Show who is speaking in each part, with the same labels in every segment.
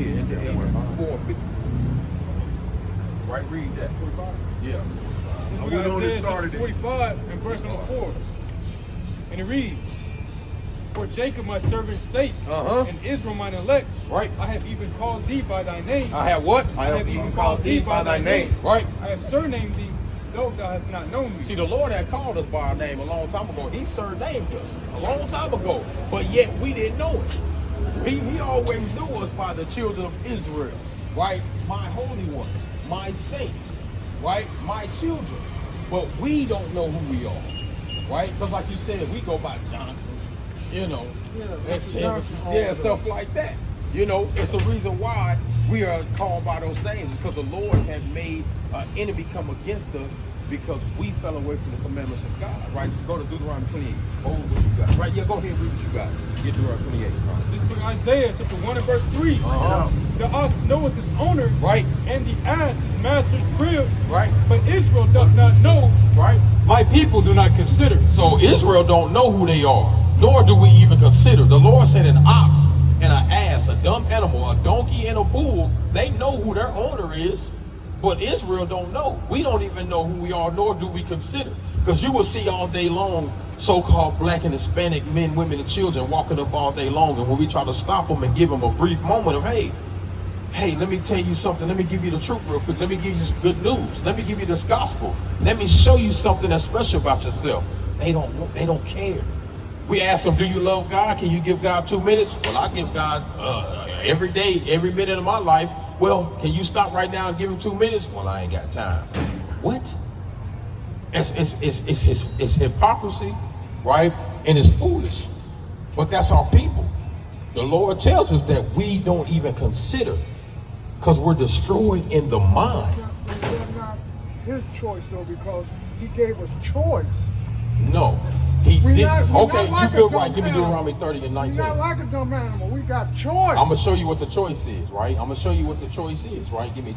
Speaker 1: ahead. And 4:50. Right, read that.
Speaker 2: 45.
Speaker 1: Yeah.
Speaker 2: We got Isaiah 45 and verse number 4. And it reads, for Jacob my servant's sake, and Israel mine elect,
Speaker 1: Right.
Speaker 2: I have even called thee by thy name.
Speaker 1: I have what?
Speaker 2: I have even called thee by thy name.
Speaker 1: Right.
Speaker 2: I have surnamed thee, though thou hast not known me.
Speaker 1: See, the Lord had called us by our name a long time ago. He surnamed us a long time ago, but yet we didn't know it. He always knew us by the children of Israel, right? My holy ones, my saints, right? My children. But we don't know who we are, right? Because like you said, we go by Johnson, you know, and Tim, stuff like that. You know, it's the reason why we are called by those names, because the Lord had made an enemy come against us because we fell away from the commandments of God, right? Just go to Deuteronomy 28. Oh, what you got? Right, yeah, go ahead and read what you got. Get Deuteronomy 28. Right.
Speaker 2: This is Isaiah chapter 1 and verse 3. The ox knoweth his owner,
Speaker 1: Right.
Speaker 2: and the ass his master's crib,
Speaker 1: Right.
Speaker 2: but Israel doth not know.
Speaker 1: Right.
Speaker 2: My people do not consider.
Speaker 1: So Israel don't know who they are, nor do we even consider. The Lord said an ox and an ass, a dumb animal, a donkey and a bull, they know who their owner is, but Israel don't know. We don't even know who we are, nor do we consider. Because you will see all day long so-called black and Hispanic men, women, and children walking up all day long, and when we try to stop them and give them a brief moment of, hey, let me tell you something. Let me give you the truth real quick. Let me give you some good news. Let me give you this gospel. Let me show you something that's special about yourself. They don't care. We ask them, do you love God? Can you give God 2 minutes? Well, I give God every day, every minute of my life. Well, can you stop right now and give him 2 minutes? Well, I ain't got time. What? It's hypocrisy, right? And it's foolish. But that's our people. The Lord tells us that we don't even consider, because we're destroyed in the mind.
Speaker 3: That's not his choice though, because he gave us choice.
Speaker 1: No, he
Speaker 3: We're
Speaker 1: did.
Speaker 3: not- we're
Speaker 1: Okay,
Speaker 3: not like
Speaker 1: you
Speaker 3: a
Speaker 1: good, right?
Speaker 3: dumb
Speaker 1: Give me
Speaker 3: animal.
Speaker 1: Deuteronomy 30 and
Speaker 3: We're
Speaker 1: 19.
Speaker 3: not like a dumb animal. We got choice.
Speaker 1: I'm gonna show you what the choice is, right? I'm gonna show you what the choice is, right? Give me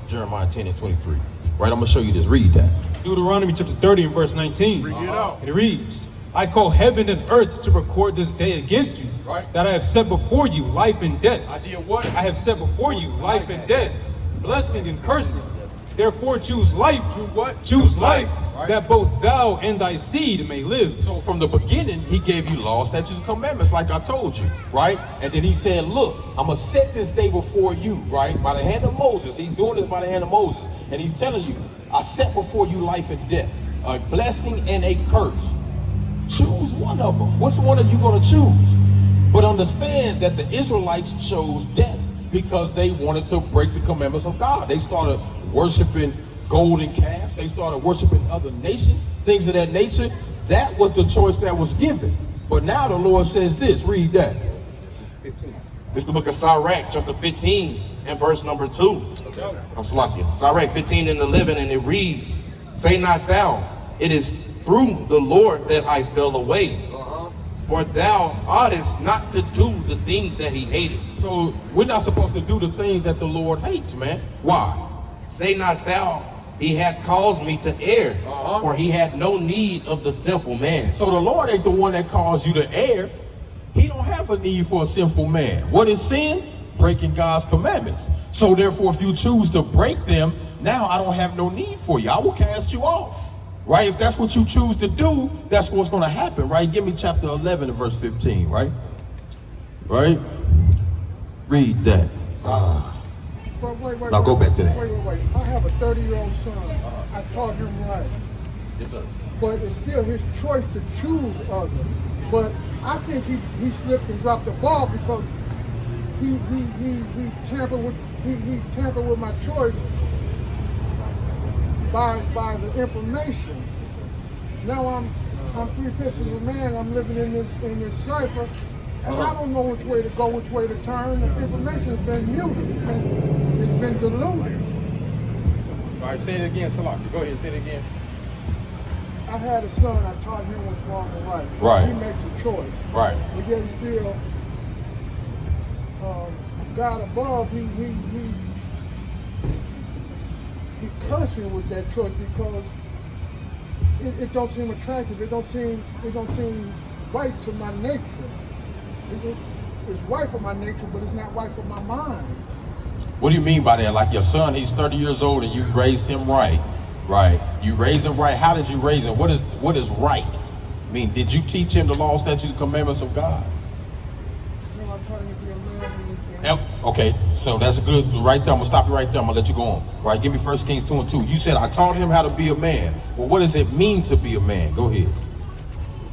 Speaker 1: Jeremiah 10 and 23. Right, I'm gonna show you this. Read that.
Speaker 2: Deuteronomy chapter 30 and verse 19.
Speaker 3: Bring it out.
Speaker 2: And it reads, I call heaven and earth to record this day against you,
Speaker 1: Right.
Speaker 2: that I have set before you life and death.
Speaker 1: I did what?
Speaker 2: I have set before you life and death, blessing and cursing. Therefore choose life.
Speaker 1: Choose what?
Speaker 2: Choose life,
Speaker 1: right?
Speaker 2: that both thou and thy seed may live.
Speaker 1: So from the beginning, he gave you laws, statutes, and commandments, like I told you, right? And then he said, look, I'm gonna set this day before you, right? By the hand of Moses. He's doing this by the hand of Moses. And he's telling you, I set before you life and death, a blessing and a curse. Choose one of them. Which one are you gonna choose? But understand that the Israelites chose death because they wanted to break the commandments of God. They started worshiping golden calves. They started worshiping other nations, things of that nature. That was the choice that was given. But now the Lord says this, read that. 15.
Speaker 4: This is the book of Sirach, chapter 15, and verse number 2. I'm Slakia. Sirach 15 and 11, and it reads, say not thou, it is through the Lord that I fell away. For thou oughtest not to do the things that he hated.
Speaker 1: So we're not supposed to do the things that the Lord hates, man. Why?
Speaker 4: Say not thou, he had caused me to err, for he had no need of the sinful man.
Speaker 1: So the Lord ain't the one that caused you to err. He don't have a need for a sinful man. What is sin? Breaking God's commandments. So therefore, if you choose to break them, now I don't have no need for you. I will cast you off. Right? If that's what you choose to do, that's what's going to happen, right? Give me chapter 11 and verse 15, right? Right? Read that.
Speaker 3: But wait,
Speaker 1: Now go back to that.
Speaker 3: Wait. I have a 30-year-old son. I taught him right.
Speaker 1: Yes, sir.
Speaker 3: But it's still his choice to choose other. But I think he slipped and dropped the ball because he tampered with my choice by the information. Now I'm 3/5 of a man. I'm living in this cipher, and I don't know which way to go, which way to turn. The information has been muted. It's been diluted.
Speaker 1: All right, say it again, Salaki. Go ahead, say it again.
Speaker 3: I had a son. I taught him what's wrong and right.
Speaker 1: Right.
Speaker 3: He makes a choice.
Speaker 1: Right.
Speaker 3: But yet still, God above, he cursing with that choice because it don't seem attractive. It don't seem right to my nature. it's right for my nature, but it's not right for my mind.
Speaker 1: What do you mean by that? Like your son, he's 30 years old and you raised him right. Right. You raised him right. How did you raise him? What is right? I mean, did you teach him the law, statutes, and commandments of God?
Speaker 3: No, I taught him to be a man.
Speaker 1: Yep. Okay, so that's good. Right there, I'm gonna stop you right there. I'm gonna let you go on. Right, give me 1 Kings 2:2. You said I taught him how to be a man. Well, what does it mean to be a man? Go ahead.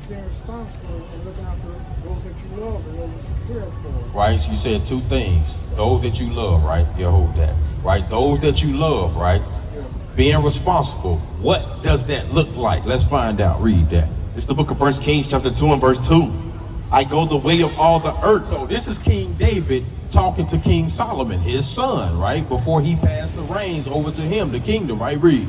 Speaker 3: Being responsible and looking after those that you love and those that you care for.
Speaker 1: Right, so you said two things. Those that you love, right? Yeah, hold that. Right, those that you love, right?
Speaker 3: Yeah.
Speaker 1: Being responsible. What does that look like? Let's find out. Read that.
Speaker 4: It's the book of 1 Kings chapter 2 and verse 2. I go the way of all the earth.
Speaker 1: So this is King David talking to King Solomon, his son, right? Before he passed the reins over to him, the kingdom, right? Read.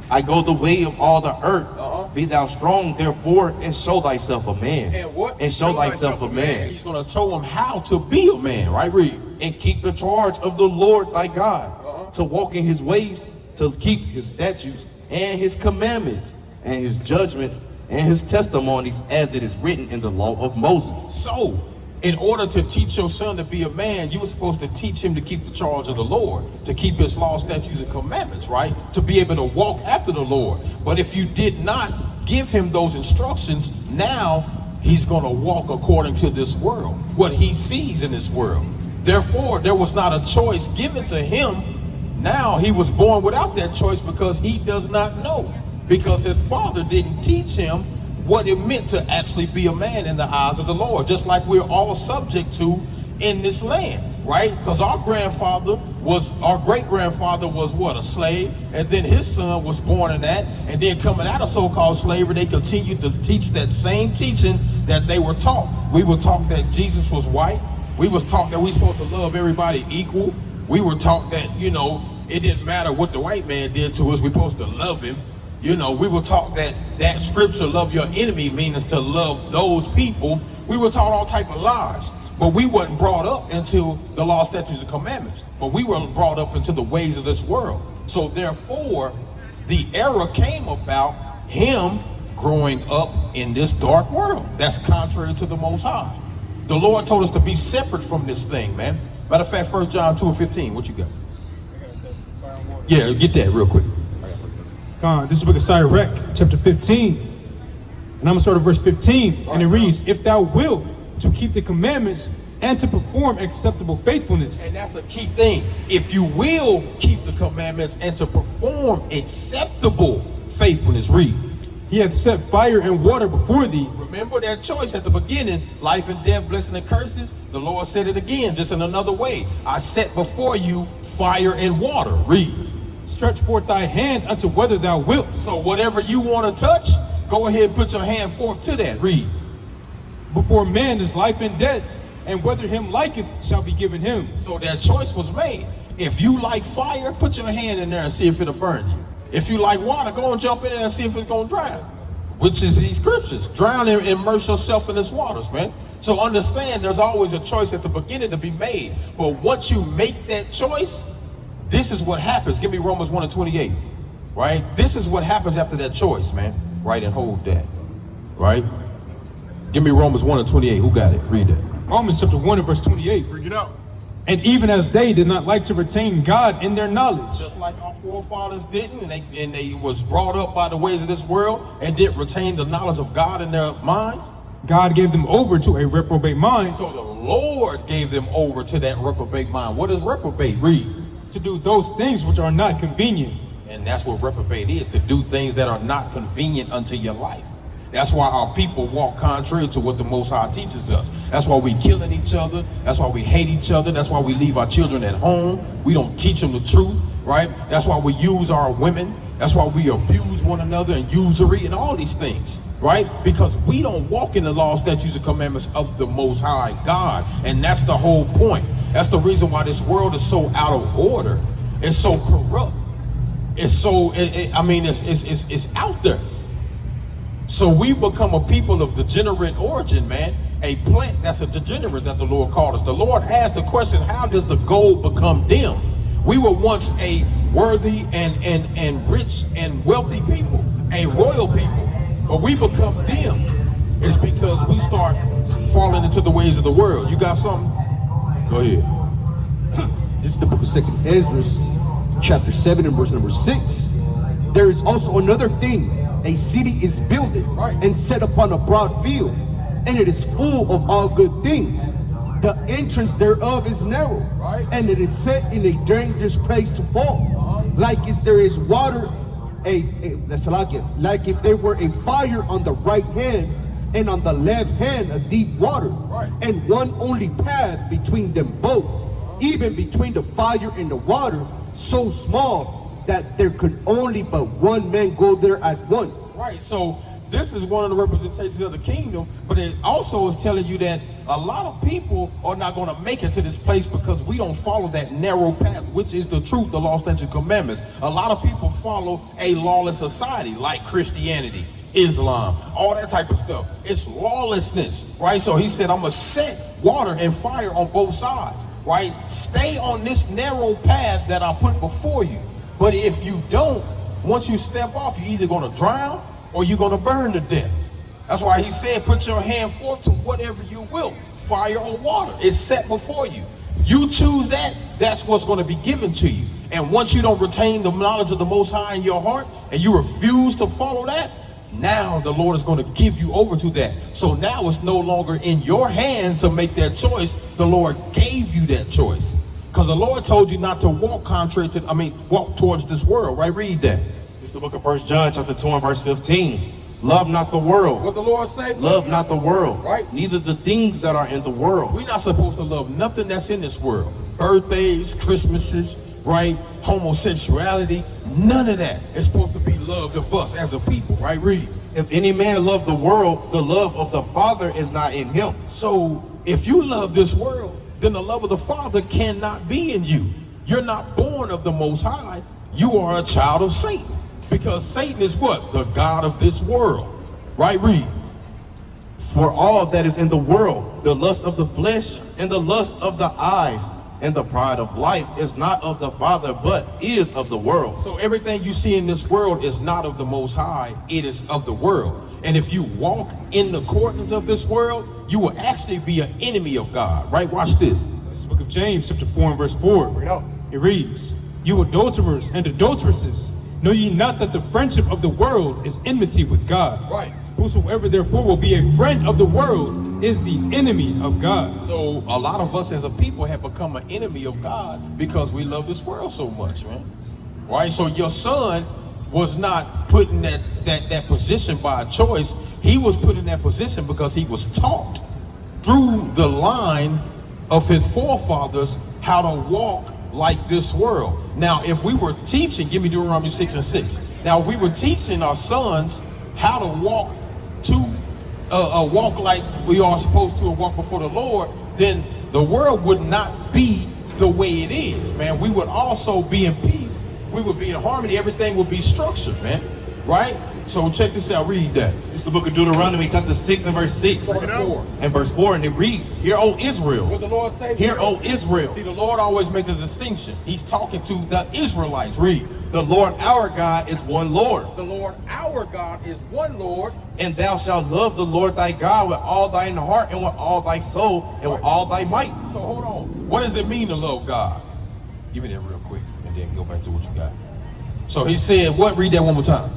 Speaker 4: I go the way of all the earth.
Speaker 1: Uh-huh.
Speaker 4: Be thou strong, therefore, and show thyself a man.
Speaker 1: And what?
Speaker 4: And show thyself a man.
Speaker 1: He's going to show him how to be a man, right? Read.
Speaker 4: And keep the charge of the Lord thy God.
Speaker 1: Uh-huh.
Speaker 4: To walk in his ways, to keep his statutes and his commandments and his judgments and his testimonies, as it is written in the law of Moses.
Speaker 1: So, in order to teach your son to be a man, you were supposed to teach him to keep the charge of the Lord, to keep his law, statutes, and commandments, right? To be able to walk after the Lord. But if you did not give him those instructions, now he's going to walk according to this world, what he sees in this world. Therefore, there was not a choice given to him. Now he was born without that choice because he does not know. Because his father didn't teach him what it meant to actually be a man in the eyes of the Lord, just like we're all subject to in this land, right? Because our great-grandfather was what? A slave, and then his son was born in that, and then coming out of so-called slavery, they continued to teach that same teaching that they were taught. We were taught that Jesus was white. We was taught that we supposed to love everybody equal. We were taught that, you know, it didn't matter what the white man did to us, we're supposed to love him. You know, we were taught that scripture, love your enemy, means to love those people. We were taught all type of lies, but we wasn't brought up into the law, statutes, and commandments, but we were brought up into the ways of this world. So therefore, the error came about him growing up in this dark world. That's contrary to the Most High. The Lord told us to be separate from this thing, man. Matter of fact, 1 John 2:15, what you got? Yeah, get that real quick.
Speaker 2: This is the book of Sirach, chapter 15. And I'm going to start at verse 15. And it reads, if thou wilt to keep the commandments and to perform acceptable faithfulness.
Speaker 1: And that's a key thing. If you will keep the commandments and to perform acceptable faithfulness, read.
Speaker 2: He hath set fire and water before thee.
Speaker 1: Remember that choice at the beginning, life and death, blessing and curses. The Lord said it again, just in another way. I set before you fire and water. Read.
Speaker 2: Stretch forth thy hand unto whether thou wilt.
Speaker 1: So whatever you want to touch, go ahead and put your hand forth to that. Read.
Speaker 2: Before man is life and death, and whether him liketh shall be given him.
Speaker 1: So that choice was made. If you like fire, put your hand in there and see if it'll burn you. If you like water, go and jump in there and see if it's going to drown. Which is these scriptures. Drown and immerse yourself in these waters, man. So understand there's always a choice at the beginning to be made. But once you make that choice, this is what happens. Give me Romans 1:28, right? This is what happens after that choice, man. Right, and hold that, right? Give me Romans 1:28. Who got it? Read it.
Speaker 2: Romans chapter 1 and verse 28.
Speaker 3: Bring it out.
Speaker 2: And even as they did not like to retain God in their knowledge.
Speaker 1: Just like our forefathers didn't, and they was brought up by the ways of this world and didn't retain the knowledge of God in their minds.
Speaker 2: God gave them over to a reprobate mind.
Speaker 1: So the Lord gave them over to that reprobate mind. What is reprobate? Read.
Speaker 2: To do those things which are not convenient.
Speaker 1: And that's what reprobate is, to do things that are not convenient unto your life. That's why our people walk contrary to what the Most High teaches us. That's why we killing each other. That's why we hate each other. That's why we leave our children at home. We don't teach them the truth, right? That's why we use our women. That's why we abuse one another and usury and all these things, right? Because we don't walk in the law, statutes, and commandments of the Most High God. And that's the whole point. That's the reason why this world is so out of order. It's so corrupt. It's so, it's out there. So we become a people of degenerate origin, man. A plant that's a degenerate that the Lord called us. The Lord asked the question, how does the gold become dim? We were once a worthy and rich and wealthy people, a royal people, but we become dim. It's because we start falling into the ways of the world. You got something? Go ahead.
Speaker 5: This is the book of 2nd Ezra, chapter 7 and verse number 6. There is also another thing. A city is builded and set upon a broad field, and it is full of all good things. The entrance thereof is narrow, and it is set in a dangerous place to fall. Like as there is water, like if there were a fire on the right hand, and on the left hand a deep water, and one only path between them both, even between the fire and the water, so small that there could only but one man go there at once.
Speaker 1: Right, so this is one of the representations of the kingdom, but it also is telling you that a lot of people are not going to make it to this place because we don't follow that narrow path, which is the truth, the law, statutes, and commandments. A lot of people follow a lawless society like Christianity, Islam, all that type of stuff. It's lawlessness, right? So he said, I'm going to set water and fire on both sides, right? Stay on this narrow path that I put before you. But if you don't, once you step off, you're either going to drown or you're going to burn to death. That's why he said, put your hand forth to whatever you will, fire or water. It's set before you. You choose that, that's what's going to be given to you. And once you don't retain the knowledge of the Most High in your heart and you refuse to follow that, now the Lord is going to give you over to that. So now it's no longer in your hand to make that choice. The Lord gave you that choice. Because the Lord told you not to walk walk towards this world, right? Read that.
Speaker 4: It's the book of 1 John chapter 2 and verse 15. Love not the world.
Speaker 1: What the Lord say?
Speaker 4: Love not the world.
Speaker 1: Right.
Speaker 4: Neither the things that are in the world.
Speaker 1: We're not supposed to love nothing that's in this world. Birthdays, Christmases, right? Homosexuality, none of that is supposed to be loved of us as a people, right? Read.
Speaker 4: If any man love the world, the love of the Father is not in him.
Speaker 1: So if you love this world, then the love of the Father cannot be in you. You're not born of the Most High. You are a child of Satan. Because Satan is what? The God of this world. Right? Read.
Speaker 4: For all that is in the world, the lust of the flesh and the lust of the eyes and the pride of life is not of the Father, but is of the world.
Speaker 1: So everything you see in this world is not of the Most High. It is of the world. And if you walk in the courts of this world, you will actually be an enemy of God. Right? Watch this.
Speaker 2: This is the book of James, chapter 4 and verse 4. It reads, You adulterers and adulteresses, know ye not that the friendship of the world is enmity with God?
Speaker 1: Right.
Speaker 2: Whosoever therefore will be a friend of the world is the enemy of God.
Speaker 1: So a lot of us as a people have become an enemy of God because we love this world so much, man. Right? So your son was not put in that position by a choice. He was put in that position because he was taught through the line of his forefathers how to walk like this world. Now, if we were teaching, give me Deuteronomy 6 and 6. Now, if we were teaching our sons how to walk like we are supposed to walk before the Lord, then the world would not be the way it is, man. We would also be in peace. We would be in harmony. Everything would be structured, man. Right? So check this out. Read that.
Speaker 4: It's the book of Deuteronomy chapter 6 and verse 6. And verse 4, and it reads, Hear, O Israel.
Speaker 1: What the Lord say?
Speaker 4: Hear, O Israel.
Speaker 1: See, the Lord always makes a distinction. He's talking to the Israelites. Read.
Speaker 4: The Lord our God is one Lord.
Speaker 1: The Lord our God is one Lord.
Speaker 4: And thou shalt love the Lord thy God with all thine heart and with all thy soul and with all thy might.
Speaker 1: So hold on. What does it mean to love God? Give me that real quick and then go back to what you got. So he said, what? Read that one more time.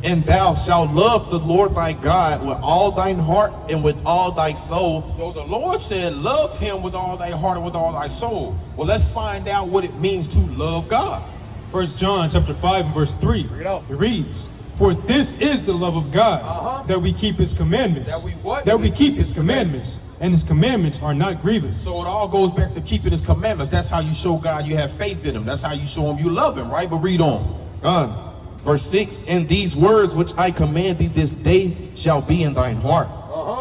Speaker 4: And thou shalt love the Lord thy God with all thine heart and with all thy soul.
Speaker 1: So the Lord said, love him with all thy heart and with all thy soul. Well, let's find out what it means to love God.
Speaker 2: 1 John chapter 5 and verse 3. It reads, For this is the love of God, that we keep his commandments.
Speaker 1: That we what?
Speaker 2: That we keep his commandments. And his commandments are not grievous.
Speaker 1: So it all goes back to keeping his commandments. That's how you show God you have faith in him. That's how you show him you love him, right? But read on.
Speaker 4: Verse 6, And these words which I command thee this day shall be in thine heart.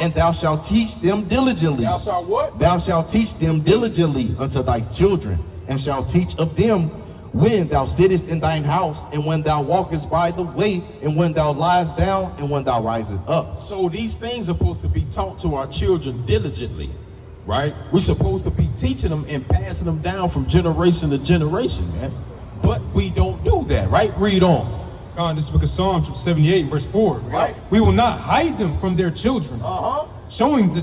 Speaker 4: And thou shalt teach them diligently.
Speaker 1: Thou shalt what?
Speaker 4: Thou shalt teach them diligently unto thy children, and shalt teach of them when thou sittest in thine house, and when thou walkest by the way, and when thou liest down, and when thou risest up.
Speaker 1: So these things are supposed to be taught to our children diligently, right? We're supposed to be teaching them and passing them down from generation to generation, man. But we don't do that, right? Read on.
Speaker 2: This is the book of Psalms 78 verse 4.
Speaker 1: Right.
Speaker 2: We will not hide them from their children. showing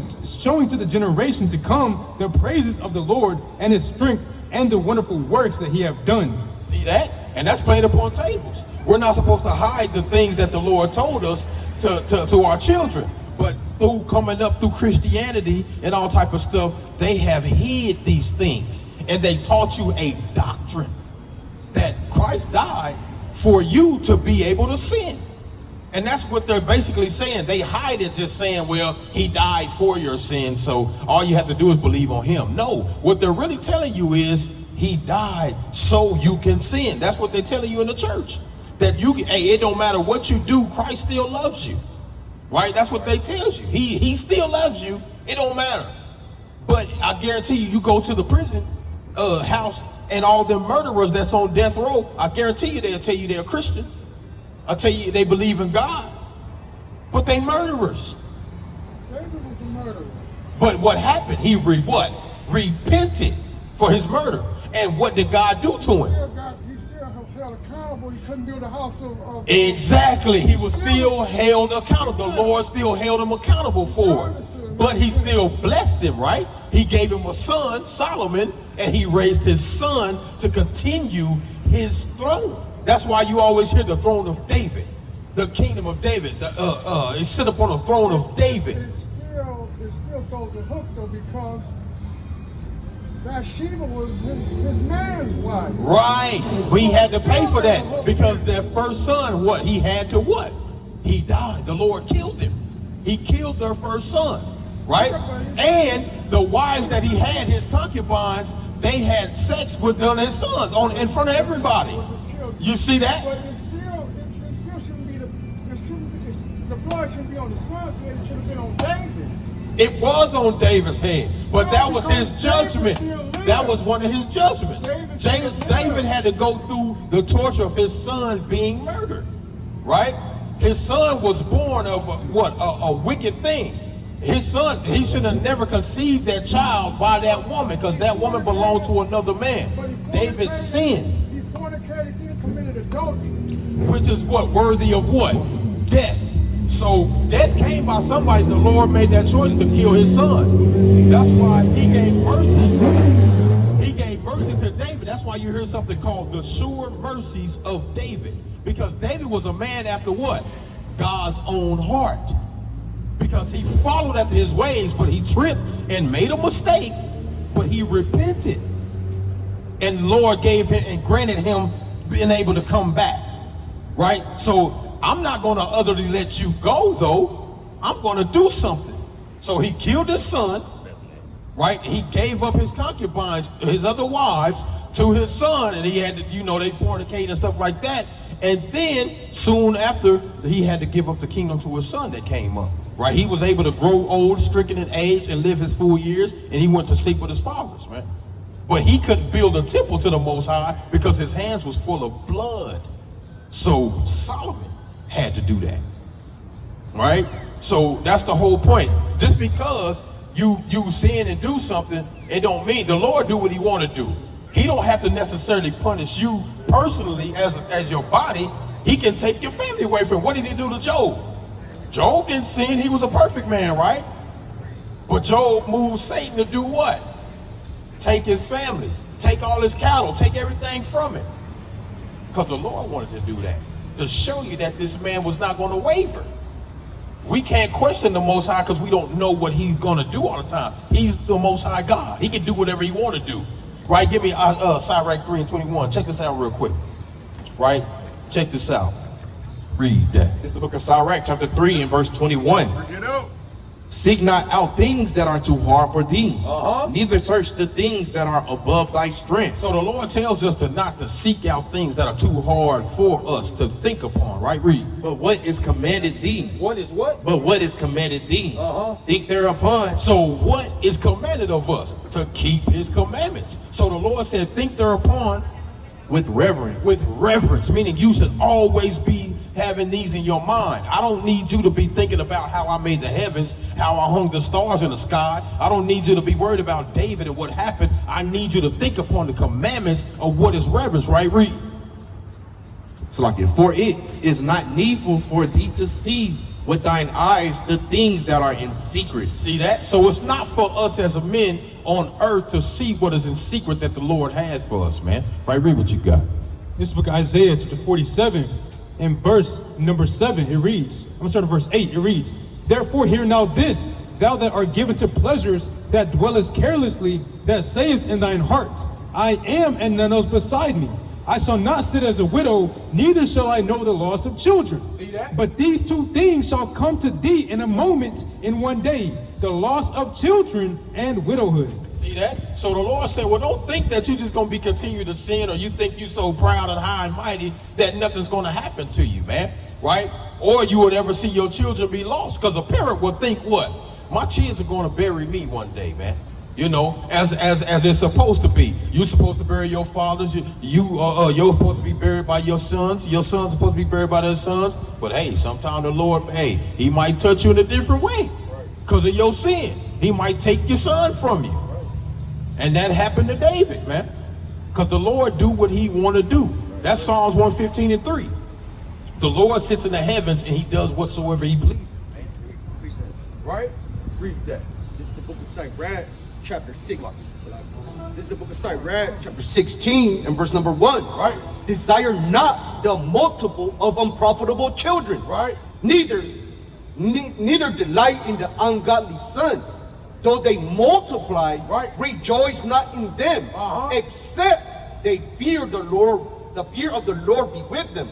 Speaker 2: to the generation to come the praises of the Lord and his strength and the wonderful works that he have done.
Speaker 1: See that? And that's playing upon tables. We're not supposed to hide the things that the Lord told us to our children. But through coming up through Christianity and all type of stuff, they have hid these things. And they taught you a doctrine that Christ died for you to be able to sin. And that's what they're basically saying. They hide it just saying, well, he died for your sins, so all you have to do is believe on him. No, what they're really telling you is he died so you can sin. That's what they're telling you in the church. That it don't matter what you do, Christ still loves you. Right? That's what they tell you. He still loves you. It don't matter. But I guarantee you go to the prison house and all the murderers that's on death row, I guarantee you they'll tell you they're Christian. I'll tell you they believe in God. But they murderers.
Speaker 3: David was a murderer.
Speaker 1: But what happened? He repented for his murder. And what did God do to him?
Speaker 3: He still held accountable. He couldn't build a house of
Speaker 1: Exactly. He was still held accountable. The Lord still held him accountable for it. But he still blessed him, right? He gave him a son, Solomon, and he raised his son to continue his throne. That's why you always hear the throne of David, the kingdom of David. It sit upon the throne of David.
Speaker 3: It still throws a hook though, because Bathsheba was his man's wife.
Speaker 1: Right. We had to pay for that because their first son, what? He had to what? He died. The Lord killed him. He killed their first son. Right? And the wives that he had, his concubines, they had sex with his sons in front of everybody. You see that?
Speaker 3: But it still shouldn't be the blood shouldn't be on the son's head. It should have been on David's.
Speaker 1: It was on David's head, but that was his judgment. That was one of his judgments. David had to go through the torture of his son being murdered. Right? His son was born of a wicked thing. His son, he should have never conceived that child by that woman, because that woman belonged to another man. David sinned.
Speaker 3: He fornicated, he committed adultery.
Speaker 1: Which is what? Worthy of what? Death. So death came by somebody. The Lord made that choice to kill his son. That's why he gave mercy. He gave mercy to David. That's why you hear something called the sure mercies of David. Because David was a man after what? God's own heart. Because he followed after his ways, but he tripped and made a mistake, but he repented. And the Lord gave him and granted him being able to come back. Right? So I'm not going to utterly let you go, though. I'm going to do something. So he killed his son. Right? He gave up his concubines, his other wives, to his son. And he had to, they fornicate and stuff like that. And then soon after, he had to give up the kingdom to his son that came up. Right? He was able to grow old, stricken in age, and live his full years. And he went to sleep with his fathers, man. But he couldn't build a temple to the Most High because his hands was full of blood. So Solomon had to do that. Right? So that's the whole point. Just because you sin and do something, it don't mean the Lord do what he want to do. He don't have to necessarily punish you personally as your body. He can take your family away from. What did he do to Job? Job didn't sin. He was a perfect man, right? But Job moved Satan to do what? Take his family, take all his cattle, take everything from it. Because the Lord wanted to do that, to show you that this man was not going to waver. We can't question the Most High because we don't know what he's going to do all the time. He's the Most High God. He can do whatever he want to do. Right? Give me Sirach 3:21. Check this out real quick. Right? Check this out. Read that.
Speaker 4: It's the book of Sirach, chapter 3 and verse 21. Seek not out things that are too hard for thee. Neither search the things that are above thy strength.
Speaker 1: So the Lord tells us not to seek out things that are too hard for us to think upon. Right? Read.
Speaker 4: But what is commanded thee?
Speaker 1: What is what?
Speaker 4: But what is commanded thee? Think thereupon.
Speaker 1: So what is commanded of us? To keep his commandments. So the Lord said, think thereupon.
Speaker 4: With reverence.
Speaker 1: With reverence, meaning you should always be having these in your mind. I don't need you to be thinking about how I made the heavens, how I hung the stars in the sky. I don't need you to be worried about David and what happened. I need you to think upon the commandments of what is reverence, right? Read.
Speaker 4: For it is not needful for thee to see with thine eyes the things that are in secret.
Speaker 1: See that? So it's not for us as a men on earth to see what is in secret that the Lord has for us, man. Right, read what you got.
Speaker 2: This book of Isaiah chapter 47 and verse number 7, it reads, I'm gonna start at verse 8, it reads, therefore hear now this, thou that art given to pleasures, that dwellest carelessly, that sayest in thine heart, I am and none else beside me. I shall not sit as a widow, neither shall I know the loss of children.
Speaker 1: See that?
Speaker 2: But these two things shall come to thee in a moment, in one day, the loss of children and widowhood.
Speaker 1: See that? So the Lord said, well, don't think that you're just going to be continue to sin, or you think you're so proud and high and mighty that nothing's going to happen to you, man. Right? Or you would ever see your children be lost. Because a parent would think what? My kids are going to bury me one day, man. You know, as it's supposed to be. You're supposed to bury your fathers. You're supposed to be buried by your sons. Your sons are supposed to be buried by their sons. But hey, sometimes the Lord, hey, he might touch you in a different way because of your sin. He might take your son from you. And that happened to David, man. Because the Lord do what he want to do. That's Psalms 115 and 3. The Lord sits in the heavens and he does whatsoever he pleases. Right? Read that.
Speaker 5: This is the book of Sirach, chapter 6. This is the book of Sirach, chapter 16, and verse number 1.
Speaker 1: Right.
Speaker 5: Desire not the multiple of unprofitable children.
Speaker 1: Right.
Speaker 5: Neither delight in the ungodly sons. Though they multiply,
Speaker 1: Right.
Speaker 5: rejoice not in them, except they fear the Lord. The fear of the Lord be with them.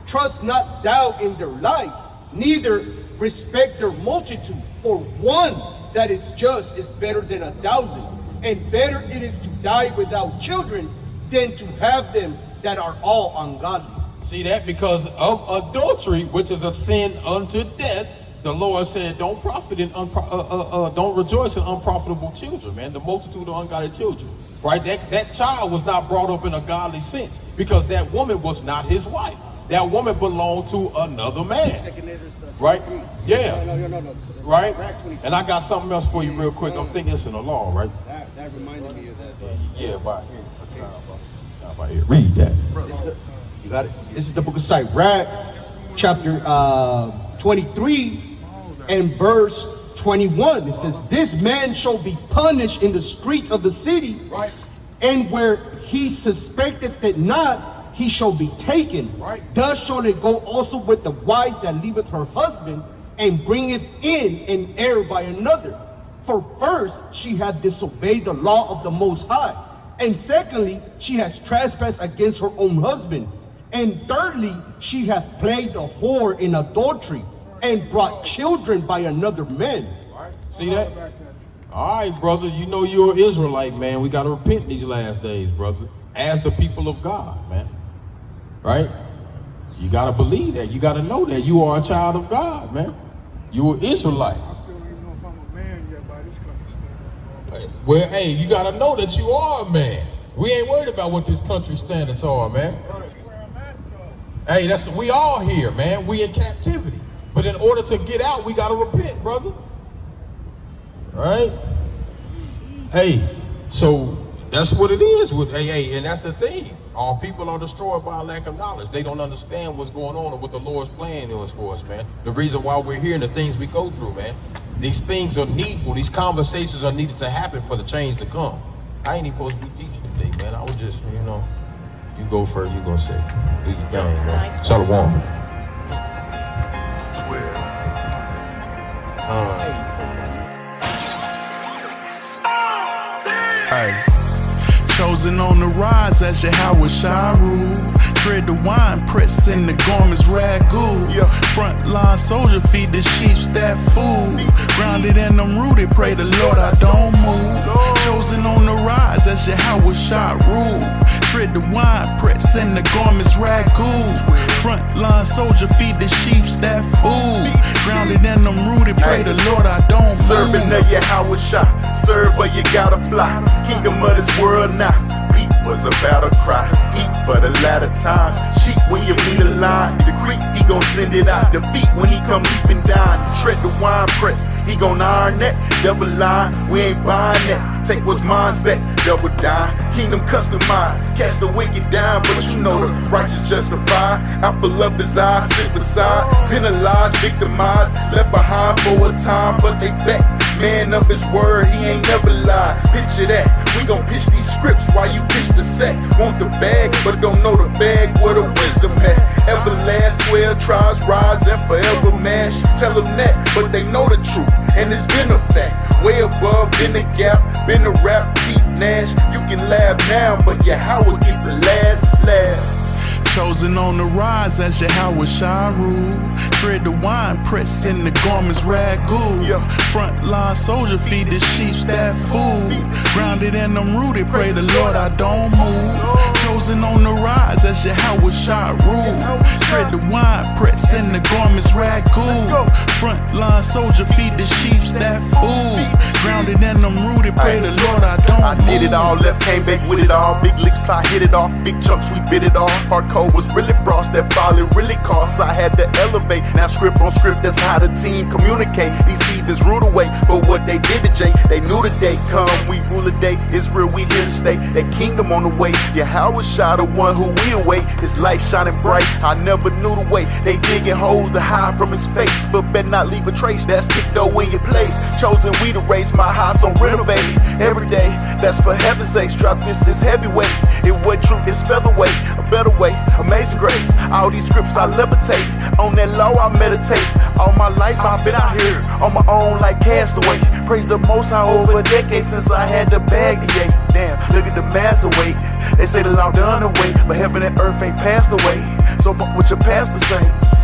Speaker 5: Trust not thou in their life, neither respect their multitude. For one that is just is better than 1,000, and better it is to die without children than to have them that are all ungodly.
Speaker 1: See that? Because of adultery, which is a sin unto death, the Lord said, don't don't rejoice in unprofitable children, man. The multitude of ungodly children, right? That child was not brought up in a godly sense because that woman was not his wife. That woman belonged to another man, right? Yeah,
Speaker 5: No.
Speaker 1: right. And I got something else for you real quick. I'm thinking it's in the law, right?
Speaker 5: That reminded me of that.
Speaker 1: Yeah, right here. Okay. Right here. Read that.
Speaker 5: You got it. This is the book of Sirach, chapter 23 and verse 21. It says, this man shall be punished in the streets of the city,
Speaker 1: Right.
Speaker 5: and where he suspected it not, he shall be taken.
Speaker 1: Right.
Speaker 5: Thus shall it go also with the wife that leaveth her husband, and bringeth in an heir by another. For first, she hath disobeyed the law of the Most High, and secondly, she has trespassed against her own husband, and thirdly, she hath played the whore in adultery, and brought children by another man.
Speaker 1: See that? All right, brother. You know you're an Israelite, man. We got to repent these last days, brother. As the people of God, man. Right? You got to believe that. You got to know that you are a child of God, man. You're an Israelite.
Speaker 3: I still don't even know if I'm a man yet by this country standard.
Speaker 1: Well, hey, you got to know that you are a man. We ain't worried about what this country standards are, man.
Speaker 3: That's where I'm at, though.
Speaker 1: Hey, we all here, man. We in captivity. But in order to get out, we got to repent, brother. Right? Hey, so that's what it is with and that's the thing. Our people are destroyed by a lack of knowledge. They don't understand what's going on and what the Lord's plan is for us, man. The reason why we're here and the things we go through, man. These things are needful. These conversations are needed to happen for the change to come. I ain't even supposed to be teaching today, man. I was just, you go first, you gonna say. Do your thing, man. Shalom.
Speaker 6: Hey. Chosen on the rise as Yahweh Sharu. Tread the wine press in the garments ragu. Front line soldier feed the sheep that food. Grounded and I'm rooted, pray the Lord I don't move. Chosen on the rise as Yahweh Sharu. Tread the wine press in the garments ragu. Front line soldier feed the sheep that food. Grounded and I'm rooted, pray the Lord I don't move.
Speaker 7: Serving the Yahweh Shah, serve where you gotta fly. Kingdom of this world now. Peep was a battle cry. Heat for the latter times. Sheep when you meet a line. The creek, he gon' send it out. Defeat when he come leaping down. Tread the wine press, he gon' iron that. Double line, we ain't buying that. Take what's mine's back, double dime. Kingdom customized, cast the wicked down, but you know the righteous justified. Apple of his eye, sit beside, penalized, victimized, left behind for a time, but they back. Man of his word, he ain't never lied. Picture that, we gon' pitch these scripts while you pitch the set. Want the bag, but don't know the bag where the wisdom at. Everlast, 12 trials, rise and forever mash. Tell them that, but they know the truth, and it's been a fact. Way above, been the gap, been the rap, Teeth Nash. You can laugh now, but yeah, how will get the last laugh.
Speaker 6: Chosen on the rise as Yahweh Shai rule. Tread the wine, press in the garments ragu. Frontline soldier, feed the sheep that food. Grounded and I'm rooted, pray the Lord I don't move. Chosen on the rise as Yahweh Shai rule. Tread the wine, press in the garments ragu. Frontline soldier, feed the sheep that food. Grounded and I'm rooted, pray the Lord I don't move.
Speaker 7: I did it all, left, came back with it all. Big licks, fly, hit it off. Big chunks, we bit it off. Hardcore was really frost, that fall it really cost. I had to elevate. Now script on script, that's how the team communicate. These heathens rude away for what they did to Jay. They knew the day come, we rule the day. Israel, we here to stay. That kingdom on the way. Yahweh Shai, the one who we await. His light shining bright. I never knew the way. They digging holes to hide from his face, but better not leave a trace. That's kicked though in your place. Chosen we to raise my house on renovating every day. That's for heaven's sakes. Drop this is heavyweight. It wasn't true, it's featherweight. A better way, amazing grace. All these scripts I levitate. On that low I meditate. All my life I've been out here on my own like castaway. Praise the Most High over decades since I had the bag to yay. Damn, look at the mass away. They say the law done away, but heaven and earth ain't passed away. So what your pastor say?